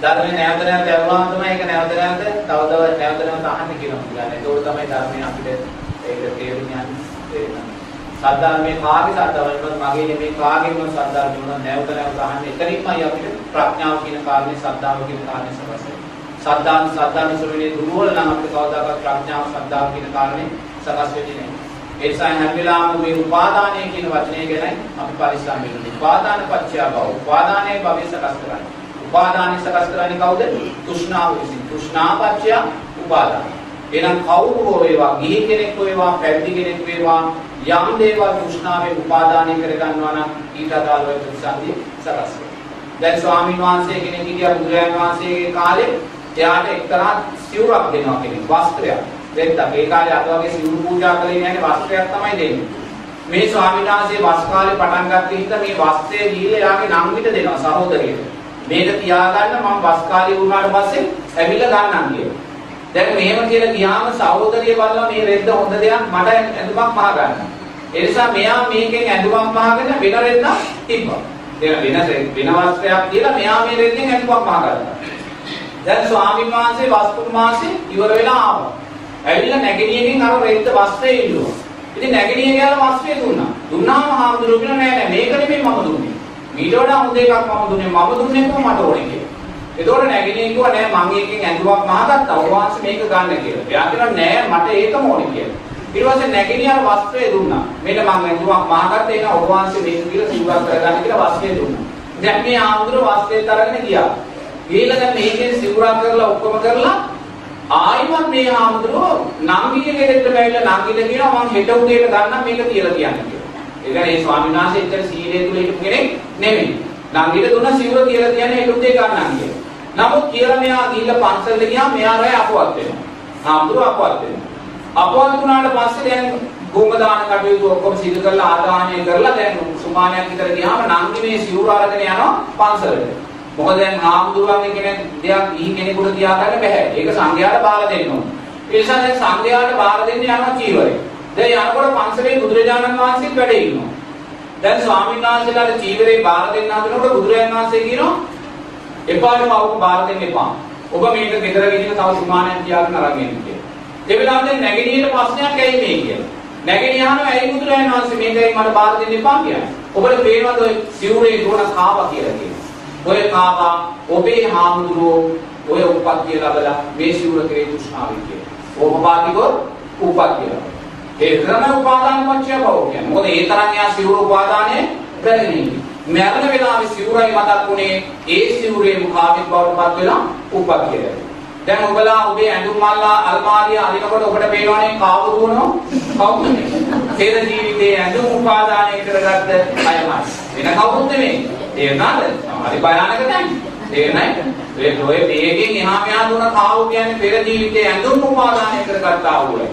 ධර්මයේ නැවත නැවත ඇහුවාම තමයි ඒක නැවත නැවත තවදව නැවත නැවත අහන්න කියනවා. ඒක තමයි ධර්මයේ අපිට ඒක තේරුම් ගන්න තේරෙනවා. සද්ධර්මයේ කාගේ සද්ධර්මයක් මගේ නෙමෙයි කාගේම සද්ධර්මයක් නෙමෙයි නැවත නැවත අහන්න. එතනින්මයි අපිට ප්‍රඥාව කියන කාරණේ සද්ධාව කියන කාරණේ සකස් වෙන්නේ. සද්ධාන සුරුනේ දුර්වල නම් අපිට කවදාකවත් ප්‍රඥාව සද්ධාව කියන කාරණේ සකස් වෙන්නේ නැහැ. ඒ නිසා හැම වෙලාවෙම මේ උපාදානය කියන වචනය ගැන අපි පරිස්සම් වෙන්න ඕනේ. උපාදාන පත්‍ය භව. උපාදානයේ භවය සකස් කරන්නේ. උපාදානය සකස් කරන්නේ කවුද? තෘෂ්ණාව විසින්. තෘෂ්ණා පත්‍ය උපාදාන. එහෙනම් කවුරු හෝ වේවා, ගිහි කෙනෙක් වේවා, පැවිදි කෙනෙක් වේවා, යම් දේවල් තෘෂ්ණාවෙන් උපාදානය කර ගන්නවා නම් ඊට අදාළව ප්‍රතිසන්දි සකස් වෙනවා. දැන් ස්වාමීන් වහන්සේ කෙනෙක් හිටියා බුදුරජාණන් වහන්සේගේ කාලේ එයාට එක්තරා සිවුරක් දෙනවා කෙනෙක් වස්ත්‍රයක්. දෙන්න මේ කාලේ අද වගේ සිවුරු පූජා කරේ නැහැ වස්ත්‍රයක් තමයි දෙන්නේ. මේ ස්වාමීන් වහන්සේ වස් කාලේ පටන් ගත්ත හින්දා මේ වස්ත්‍රය දීලා එයාගේ නංගිට දෙනවා සහෝදරියට. මේක තියාගන්න මම වස් කාලේ වුණාට පස්සේ ඇවිල්ලා ගන්නම් කියලා. දැන් මෙහෙම කියලා ගියාම සහෝදරිය බලලා මේ රෙද්ද හොඳ දෙයක් මට ඇඳුමක් මහ ගන්න. ඒ නිසා මෙයා මේකෙන් ඇඳුමක් මහගෙන වෙන රෙද්දක් තිබ්බා. වෙන වස්ත්‍රයක් කියලා මෙයා මේ රෙද්දෙන් ඇඳුමක් මහ ගත්තා. දැන් ස්වාමීන් වහන්සේ වස්තු මාසේ ඉවර වෙලා ආවා. ඇවිල්ලා නැගණියකින් අර රෙද්ද වස්ත්‍රය ඉල්ලුවා. ඉතින් නැගණිය ගියාලා වස්ත්‍රය දුන්නා. දුන්නාම හාමුදුරුවෝ කියනවා නෑ මේක නෙමෙයි මම දුන්නේ. ඊට වඩා හොඳ එකක් මම දුන්නේ. මම දුන්නේ කොහොමද ඕනේ කියලා. එතකොට නැගණිය කිව්වා නෑ මම එකකින් ඇඳුමක් මහගත්තා. ඔබ වහන්සේ මේක ගන්න කියලා. එයා කියනවා නෑ මට ඒකම ඕනේ කියලා. ඊට පස්සේ නැගණිය අර වස්ත්‍රය දුන්නා. මෙන්න මම ඇඳුමක් මහගත්තා ඒක ඔබ වහන්සේ මේක කියලා සිවුරක් කරගන්න කියලා වස්ත්‍රය දුන්නා. දැන් මේ හාමුදුරුවෝ වස්ත්‍රයත් අරගෙන ගියා. ගිහලා දැන් මේකෙන් සිවුරක් කරලා ඔක්කොම කරලා ආයිමත් මේ හාමුදුරුවෝ නංගිගේ ගෙදරට බැවිලා නංගිට කියනවා මම හෙට උදේට ගන්නම් මේක කියලා කියන්නේ කියලා. ඒ කියන්නේ මේ ස්වාමීන් වහන්සේ ඉතින් සීලය තුල හිටපු කෙනෙක් නෙමෙයි. නංගිට දුන්න සිවුර කියලා කියන්නේ හෙට උදේ ගන්නම් කියලා. නමුත් කියලා මෙයා ගිහිල්ලා පන්සලට ගියාම මෙයා රැ අපවත් වෙනවා. හාමුදුරුවෝ අපවත් වෙනවා. අපවත් වුණාට පස්සේ දැන් ගෝම දාන කටයුතු ඔක්කොම සිදු කරලා ආදාහනය කරලා දැන් සුමානයක් විතර ගියාම නංගි මේ සිවුර අරගෙන යනවා පන්සලට. මොකද දැන් හාමුදුරුවන්ගේ කෙනෙක් දෙයක් ඊ කෙනෙකුට තියාගන්න බෑ. ඒක සංඝයාට බාර දෙන්න ඕන. ඒ නිසා දැන් සංඝයාට බාර දෙන්න යනවා චීවරේ. දැන් යනකොට පන්සලේ බුදුරජාණන් වහන්සේත් වැඩ ඉන්නවා. දැන් ස්වාමීන් වහන්සේලාට චීවරේ බාර දෙන්න හදනකොට බුදුරජාණන් වහන්සේ කියනවා එපාට මවක බාර දෙන්න එපා. ඔබ මේක ගෙදර ගෙනියලා තව සුමානයක් තියාගෙන අරන් එන්න කියලා. ඒ වෙලාවට දැන් නැගණියට ප්‍රශ්නයක් ඇයි මේ කියලා. නැගණිය අහනවා ඇයි බුදුරජාණන් වහන්සේ මේකයි මට බාර දෙන්න එපා කියලා. ඔබට පේනවද ඔය සිවුරේ දුවන කාවා කියලා කියනවා. ඔය කාවා ඔබේ හාමුදුරුවෝ ඔය උප්පත්තිය ලැබලා මේ සිවුර කෙරේ තෘෂ්ණාවෙන් කියනවා. ඕපපාතිකෝ උප්පත්තිය. ඒ තමයි උපාදාන පත්‍ය භව කියන්නේ. මොකද ඒ තරම් යා සිවුර උපාදානයේ කරගෙන ඉන්නේ. මරණ වේලාවේ සිවුරයි මතක් වුණේ ඒ සිවුරේ මුඛාවිත් බවට පත් වෙලා උප්පත්තිය. දැන් ඔබලා ඔබේ ඇඳුම් මල්ලා අල්මාරිය අරිනකොට ඔබට පේනවනේ කාව දුවනවා කවුද මේ? පෙර ජීවිතයේ ඇඳුම් උපාදානය කරගත්ත අයමයි. වෙන කවුරුත් නෙමෙයි. තේරුණාද? හරි භයානක දැන්. තේරුණාද? ඒ ඔය මේකෙන් එහා මෙහා දුන කාව කියන්නේ පෙර ජීවිතයේ ඇඳුම් උපාදානය කරගත්තා වූ අය.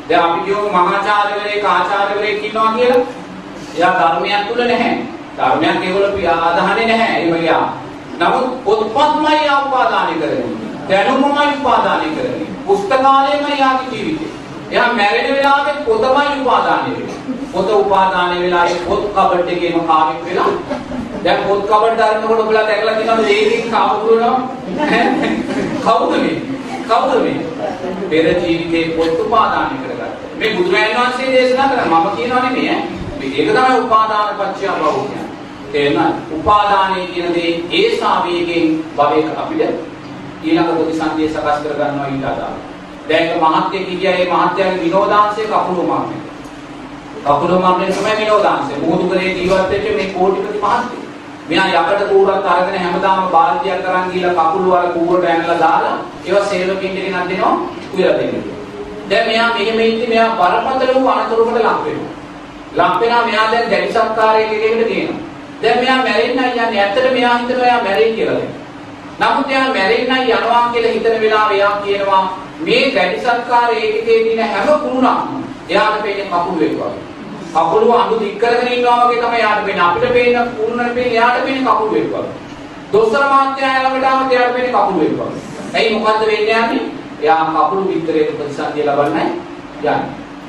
දැන් අපි කියමු මහාචාර්යවරයෙක් ආචාර්යවරයෙක් ඉන්නවා කියලා. එයා ධර්මයක් තුල නැහැ. ධර්මයක් ඒගොල්ලෝ ආදාහනේ නැහැ. ඒ වගේ. නමුත් පොත්පත්මයි උපාදානය කරන්නේ. දැනුමමයි උපාදානය කරන්නේ. පුස්තකාලයමයි යාගේ ජීවිතේ. එයා මැරෙන වෙලාවේ පොතමයි උපාදානය වෙන්නේ. පොත උපාදානය වෙලා ඒ පොත් කබඩ් එකේම කාවෙක් වෙලා. දැන් පොත් කබඩ් දාන්නකොට ඔයගොල්ලෝ දැකලා තියෙනවද ඒකෙන් කාව දුවනවා? කවුද මේ? කවුද මේ? පෙර ජීවිතේ පොත් උපාදානය කරගත්තා. මේ බුදුරජාණන් වහන්සේ දේශනා කරා මම කියනවා නෙමෙයි ඈ. මේක තමයි උපාදාන පත්‍ය භව කියන්නේ. තේරුණාද? උපාදානයේ කියන දේ ඒ ශාවීකෙන් භවයක අපිට ඊළඟ ප්‍රතිසන්දිය සකස් කර ගන්නවා ඊට අදාළ. දැන් එක මහත්යෙක් කියා ඒ මහත්යාගේ විනෝදාංශයේ කකුල මාර්ගය. කකුල මාර්ගය තමයි විනෝදාංශය. මොහොතුකේ ජීවත් වෙච්ච මේ කෝටිපති මහත්යෙක්. මෙයා යකඩ කූරක් අරගෙන හැමදාම බාල්දියක් අරන් ගිහලා කකුල වල කූරට ඇනලා දාලා ඒවා සේවකින් ගෙනත් දෙනවා උයලා දෙන්න. දැන් මෙයා මෙහෙම ඉන්නේ මෙයා බරපතල වූ අනතුරකට ලක් වෙනවා. ලක් වෙනා මෙයා දැන් දැඩි සත්කාරයක එකකට ගේනවා. දැන් මෙයා මැරෙන්නයි යන්නේ. ඇත්තට මෙයා හිතනවා එයා මැරෙයි කියලා. නමුත් එයා මැරෙන්නයි යනවා කියලා හිතන වෙලාව එයා කියනවා මේ දැඩි සත්කාර ඒකකේ දින හැම කුණුණක්ම එයාට පේන්නේ කකුල් වේවා. කකුල අඳු දික් කරගෙන ඉන්නවා වගේ තමයි එයාට පේන්නේ. අපිට පේන කුණුණනේ පේන්නේ එයාට පේන්නේ කකුල් වේවා. දොස්තර මාත්‍යා ළඟට ආවම එයාට පේන්නේ කකුල් වේවා. එයි මොකද්ද වෙන්නේ යන්නේ? එයා කකුල් විතරේ ප්‍රතිසන්දිය ලබන්නයි යන්නේ.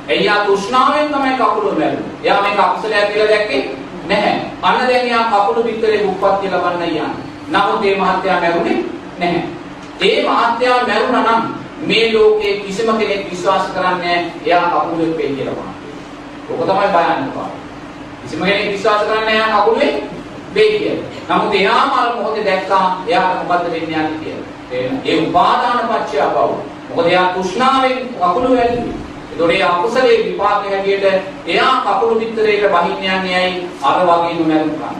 එයා තෘෂ්ණාවෙන් තමයි කකුල මැරුනේ. එයා මේක අකුසලයක් කියලා දැක්කේ නැහැ. අන්න දැන් එයා කකුල විතරේ උප්පත්තිය ලබන්නයි යන්නේ. නමුත් මේ මහත්තයා මැරුණේ නැහැ. මේ මහත්තයා මැරුණා නම් මේ ලෝකේ කිසිම කෙනෙක් විශ්වාස කරන්නේ එයා කකුලෙක් වෙයි කියලා වහනවා. ඔක තමයි බයන්න පාර. කිසිම කෙනෙක් විශ්වාස කරන්නේ එයා කකුලෙක් වෙයි කියලා. නමුත් එයාම අර මොහොතේ දැක්කා එයාට මොකද්ද වෙන්නේ යන්නේ කියලා. ඒ උපාදාන පත්‍ය බව. මොකද එයා තෘෂ්ණාවෙන් කකුල වැළුවේ. ඒතොරේ අකුසලයේ විපාක හැටියට එයා කකුල පිටරේට බහින්න යන්නේ ඇයි? අර වගේම මැරුණා.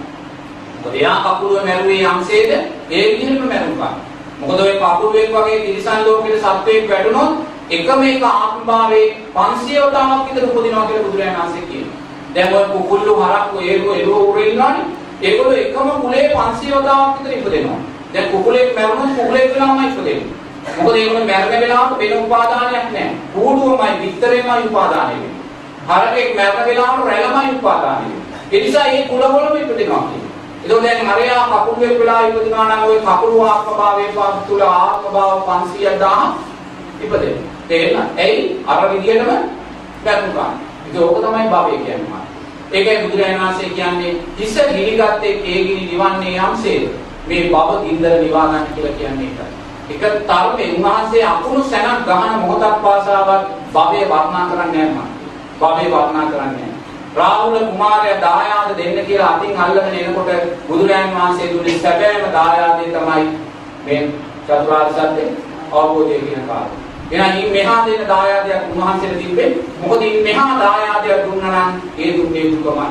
මොකද එයා කකුල මැරුවේ යම්සේද ඒ විදිහටම මැරුණා. මොකද ඔය කකුලෙක් වගේ තිරිසන් ලෝකෙට සත්වයක් වැටුනොත් එකම එක ආත්මභාවයේ 500 වතාවක් විතර උපදිනවා කියලා බුදුරජාණන් වහන්සේ කියනවා. දැන් ඔය කුකුල්ලු හරක්කු එළුව උරේ ඉන්නවනේ. ඒගොල්ලෝ එකම කුලේ 500 වතාවක් විතර ඉපදෙනවා. දැන් කුකුලෙක් මැරුණොත් කුකුලෙක් වෙලාමයි ඉපදෙන්නේ. මොකද ඒගොල්ලෝ මැරෙන වෙලාවට වෙන උපාදානයක් නැහැ. කූඩුවමයි විතරේමයි උපාදානය වෙන්නේ. හරකෙක් මැරෙන වෙලාවට රැළමයි උපාදානය වෙන්නේ. ඒ නිසා මේ කුලවලම ඉපදෙනවා කියන්නේ. ඒතකොට දැන් හරියා කකුලෙක් වෙලා ඉපදුනා නම් ওই කකුළු ආත්මභාවයේ තුල ආත්මභාව 500,000 ඉපදෙනවා. තේරෙනවද? එයි අර විදියටම වැටුණා. ඒක ඕක තමයි භවය කියන්නේ. ඒකයි බුදුරජාණන් වහන්සේ කියන්නේ හිස ගිනිගත්තේ ඒ ගිනි නිවන්නේ යම්සේ මේ භව ගින්දර නිවා ගන්න කියලා කියන්නේ ඒකයි. එක තරමේ උන්වහන්සේ අකුණු සැනක් ගහන මොහොතක් පාසාවත් භවය වර්ණනා කරන්නේ නැහැ. භවය වර්ණනා කරන්නේ නැහැ. රාහුල කුමාරයා දායාද දෙන්න කියලා අතින් අල්ලගෙන එනකොට බුදුරජාණන් වහන්සේ දුන්නේ සැබෑම දායාදේ තමයි මේ චතුරාර්ය සත්‍ය අවබෝධය කියන කාරණය. එහෙනම් මෙහා දෙන දායාදයක් උන්වහන්සේට තිබ්බේ මොකද මෙහා දායාදයක් දුන්නා නම් ඒ දුන්නේ දුකමයි.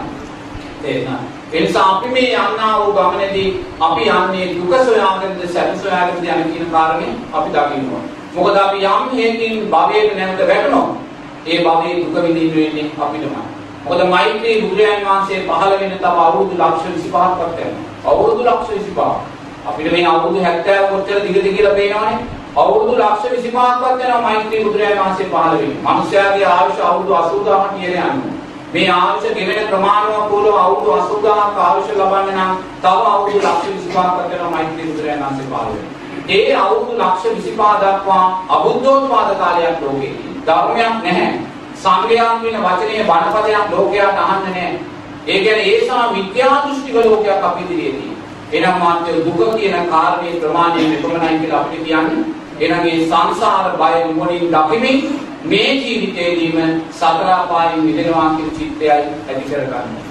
තේරුණා? ඒ නිසා අපි මේ යන්නා වූ ගමනේදී අපි යන්නේ දුක සොයාගෙනද සැප සොයාගෙනද යන කියන කාරණේ අපි දකින්නවා. මොකද අපි යම් හේකින් භවයට නැවත වැටෙනවා. ඒ භවයේ දුක විඳින්න වෙන්නේ අපිටමයි. මොකද මෛත්‍රී බුදුරජාණන් වහන්සේ පහළ වෙන තව අවුරුදු ලක්ෂ 25ක් වත් යනවා. අවුරුදු ලක්ෂ 25ක්. අපිට මේ අවුරුදු 70 කොච්චර දිගද කියලා පේනවනේ. අවුරුදු ලක්ෂ 25ක් වත් යනවා මෛත්‍රී බුදුරජාණන් වහන්සේ පහළ වෙන්නේ. මිනිස්යාගේ ආයුෂ අවුරුදු 80000ක් කියලා යනවා. මේ ආයුෂ ගෙවෙන ප්‍රමාණවකූලව අවුරුදු 80000ක් ආයුෂ ලබන්න නම් තව අවුරුදු ලක්ෂ 25ක් වත් යනවා මෛත්‍රී බුදුරජාණන් වහන්සේ පහළ වෙන්නේ. ඒ අවුරුදු ලක්ෂ 25 දක්වා අබුද්ධෝත්පාද කාලයක් ලෝකේ ධර්මයක් නැහැ. සංග්‍රහයන් වෙන වචනේ බණපදයක් ලෝකයට අහන්න නැහැ. ඒ කියන්නේ ඒසා මිත්‍යා දෘෂ්ටික ලෝකයක් අපි ඉදිරියේ තියෙනවා. එනම් මාත්‍ය දුක කියන කාරණේ ප්‍රමාණය මෙපමණයි කියලා අපිට කියන්නේ. එනම් මේ සංසාර බය මොනින් දකිමින් මේ ජීවිතේදීම සතර පායෙන් මිදෙනවා කියන චිත්තයයි ඇති කර ගන්න.